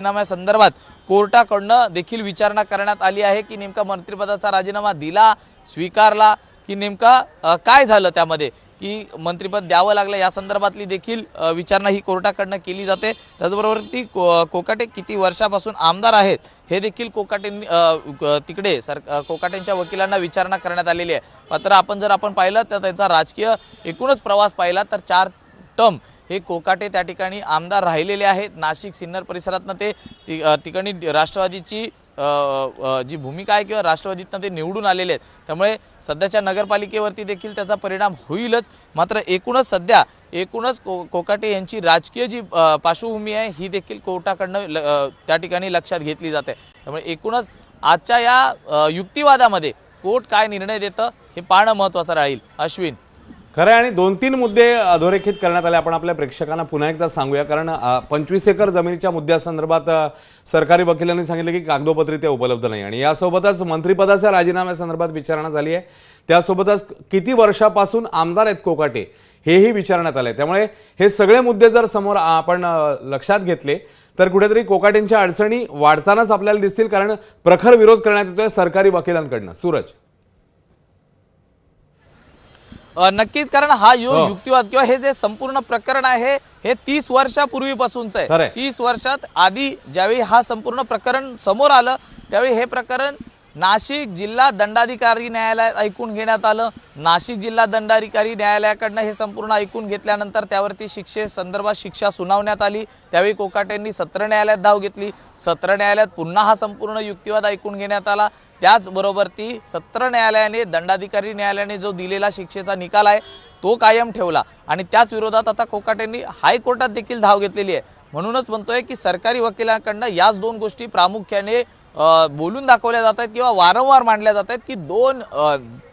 राजीनाम्या संदर्भात कोर्टाकडून देखील विचारणा करण्यात आली आहे की नेमका मंत्रिपदाचा राजीनामा दिला, स्वीकारला की नेमका काय झालं त्यामध्ये, की मंत्रिपद द्यावं लागलं या संदर्भातली देखील विचारणा ही कोर्टाकडून केली जाते। त्याचबरोबर ती कोकाटे किती वर्षापासून आमदार आहेत हे देखील कोकाटेंनी तिकडे कोकाटेंच्या वकिलांना विचारणा करण्यात आलेली आहे। मात्र आपण पाहिलं तर त्यांचा राजकीय एकूणच प्रवास पाहिला तर 4 टर्म हे कोकाटे त्या ठिकाणी आमदार राहिलेले आहेत। नाशिक सिन्नर परिसरातनं ते ठिकाणी राष्ट्रवादीची जी भूमिका आहे किंवा राष्ट्रवादीतनं ते निवडून आलेले आहेत, त्यामुळे सध्याच्या नगरपालिकेवरती देखील त्याचा परिणाम होईलच। मात्र एकूणच कोकाटे यांची राजकीय जी पार्श्वभूमी आहे ही देखील कोर्टाकडून त्या ठिकाणी लक्षात घेतली जाते। त्यामुळे एकूणच आजच्या या युक्तिवादामध्ये कोर्ट काय निर्णय देतं हे पाहणं महत्त्वाचं राहील। अश्विन, खरं आणि 2-3 मुद्दे अधोरेखित करण्यात आले। आपण आपल्या प्रेक्षकांना पुन्हा एकदा सांगूया, कारण 25 एकर जमिनीच्या मुद्द्यासंदर्भात सरकारी वकिलांनी सांगितलं की कागदोपत्री ते उपलब्ध नाही आणि यासोबतच मंत्रिपदाच्या राजीनाम्यासंदर्भात विचारणा झाली आहे। त्यासोबतच किती वर्षापासून आमदार आहेत कोकाटे हेही विचारण्यात आले। त्यामुळे हे सगळे मुद्दे जर समोर आपण लक्षात घेतले तर कुठेतरी कोकाटेंच्या अडचणी वाढतानाच आपल्याला दिसतील, कारण प्रखर विरोध करण्यात येतोय सरकारी वकिलांकडून। सूरज, नक्कीच, कारण हा युक्तिवाद किंवा हे जे संपूर्ण प्रकरण आहे हे 30 वर्षापूर्वीपासूनच आहे। 30 वर्षात आधी ज्यावेळी हा संपूर्ण प्रकरण समोर आलं त्यावेळी हे प्रकरण नाशिक जिल्हा दंडाधिकारी न्यायालयात ऐकून घेण्यात आलं। नाशिक जिल्हा दंडाधिकारी न्यायालयाकडनं हे संपूर्ण ऐकून घेतल्यानंतर त्यावरती शिक्षेसंदर्भात शिक्षा सुनावण्यात आली। त्यावेळी कोकाटेंनी सत्र न्यायालयात धाव घेतली। सत्र न्यायालयात पुन्हा हा संपूर्ण युक्तिवाद ऐकून घेण्यात आला। त्याचबरोबर ती सत्र न्यायालयाने दंडाधिकारी न्यायालयाने जो दिलेला शिक्षेचा निकाल आहे तो कायम ठेवला आणि त्याच विरोधात आता कोकाटेंनी हायकोर्टात देखील धाव घेतलेली आहे। म्हणूनच म्हणतोय की सरकारी वकिलांकडनं याच 2 गोष्टी प्रामुख्याने बोलून दाखवल्या जात आहेत किंवा वारंवार मांडल्या जात आहेत की 2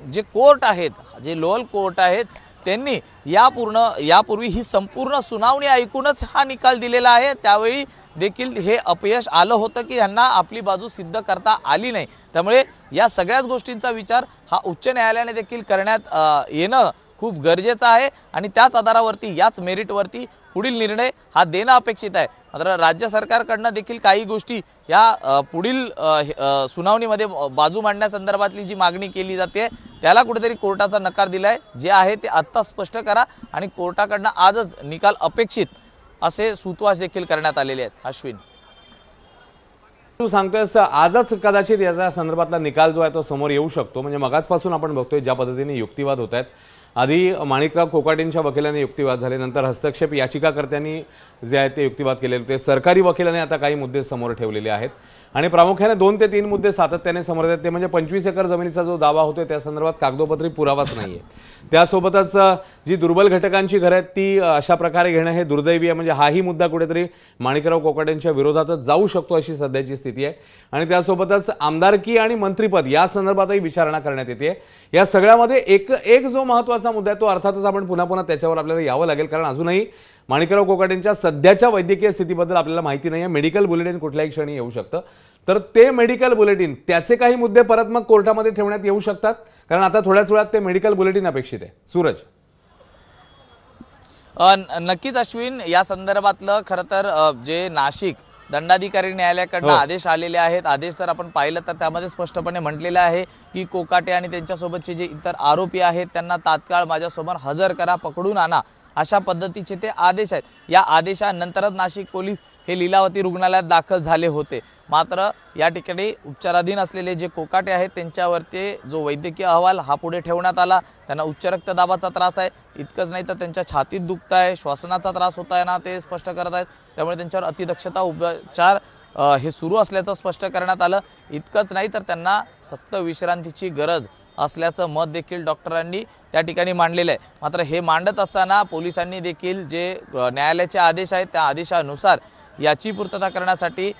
जे कोर्ट आहेत, जे लोअर कोर्ट आहेत, त्यांनी यापूर्वी ही संपूर्ण सुनावणी ऐकूनच हा निकाल दिलेला आहे। त्यावेळी देखील हे अपयश आलं होतं की यांना आपली बाजू सिद्ध करता आली नाही। त्यामुळे या सगळ्याच गोष्टींचा विचार हा उच्च न्यायालयाने देखील करण्यात येणं खूप गरजेचं आहे आणि त्याच आधारावरती याच मेरिटवरती पुढील निर्णय हा देणं अपेक्षित आहे। मात्र राज्य सरकारकडनं देखील काही गोष्टी या पुढील सुनावणीमध्ये बाजू मांडण्यासंदर्भातली जी मागणी केली जाते त्याला कुठेतरी कोर्टाचा नकार दिलाय। जे आहे ते आत्ता स्पष्ट करा आणि कोर्टाकडनं आजच निकाल अपेक्षित असे सूतवास देखील करण्यात आलेले आहेत। अश्विन, तू सांगतोयस आजच कदाचित याच्या संदर्भातला निकाल जो आहे तो समोर येऊ शकतो। म्हणजे मगाचपासून आपण बघतोय ज्या पद्धतीने युक्तिवाद होत आहेत। आधी माणिकराव कोकाटेंच्या वकिलांनी युक्तिवाद झाले, नंतर हस्तक्षेप याचिकाकर्त्यांनी जे आहे ते युक्तिवाद केलेले होते। सरकारी वकिलांनी आता काही मुद्दे समोर ठेवलेले आहेत आणि प्रामुख्याने 2 ते 3 मुद्दे सातत्याने समोर येतात। ते म्हणजे 25 एकर जमिनीचा जो दावा होतोय त्या संदर्भात कागदोपत्री पुरावाच नाहीये। त्यासोबतच जी दुर्बल घटकांची घरं आहेत ती अशा प्रकारे घेणं हे दुर्दैवी आहे। म्हणजे हाही मुद्दा कुठेतरी माणिकराव कोकाटेंच्या विरोधातच जाऊ शकतो अशी सध्याची स्थिती आहे आणि त्यासोबतच आमदारकी आणि मंत्रिपद या संदर्भातही विचारणा करण्यात येते। या सगळ्यामध्ये एक जो महत्त्वाचा मुद्दा आहे तो अर्थातच आपण पुन्हा त्याच्यावर आपल्याला यावं लागेल, कारण अजूनही माणिकराव कोकाटेंच्या सध्याच्या वैद्यकीय स्थितीबद्दल आपल्याला माहिती नाही आहे। मेडिकल बुलेटिन कुठल्याही क्षणी येऊ शकतं, तर ते मेडिकल बुलेटिन त्याचे काही मुद्दे परत मग कोर्टामध्ये ठेवण्यात येऊ शकतात, कारण आता थोड्याच वेळात ते मेडिकल बुलेटिन अपेक्षित आहे। सूरज, नक्कीच अश्विन, या संदर्भातलं खरं तर जे नाशिक दंडाधिकारी न्यायालयाकडून आदेश आलेले आहेत, आदेश जर आपण पाहिलं तर त्यामध्ये स्पष्टपणे म्हटलेलं आहे की कोकाटे आणि त्यांच्यासोबतचे जे इतर आरोपी आहेत त्यांना तात्काळ माझ्यासमोर हजर करा, पकडून आणा, अशा पद्धतीचे ते आदेश आहेत। या आदेशानंतरच नाशिक पोलीस हे लीलावती रुग्णालयात दाखल झाले होते। मात्र या ठिकाणी उपचाराधीन असलेले जे कोकाटे आहेत त्यांच्यावरती जो वैद्यकीय अहवाल हा पुढे ठेवण्यात आला। त्यांना उच्च रक्तदाबाचा त्रास आहे, इतकंच नाही तर त्यांच्या छातीत दुखत आहे, श्वासनाचा त्रास होत आहे ना, ते स्पष्ट करत आहेत। त्यामुळे त्यांच्यावर अतिदक्षता उपचार हे सुरू असल्याचं स्पष्ट करण्यात आलं। इतकंच नाही तर त्यांना सक्त विश्रांतीची गरज असल्याचं मत देखील डॉक्टरांनी त्या ठिकाणी मांडलेलं आहे। मात्र हे मांडत असताना पोलिसांनी देखील जे न्यायालयाचे आदेश आहेत त्या आदेशानुसार याची पूर्तता करण्यासाठी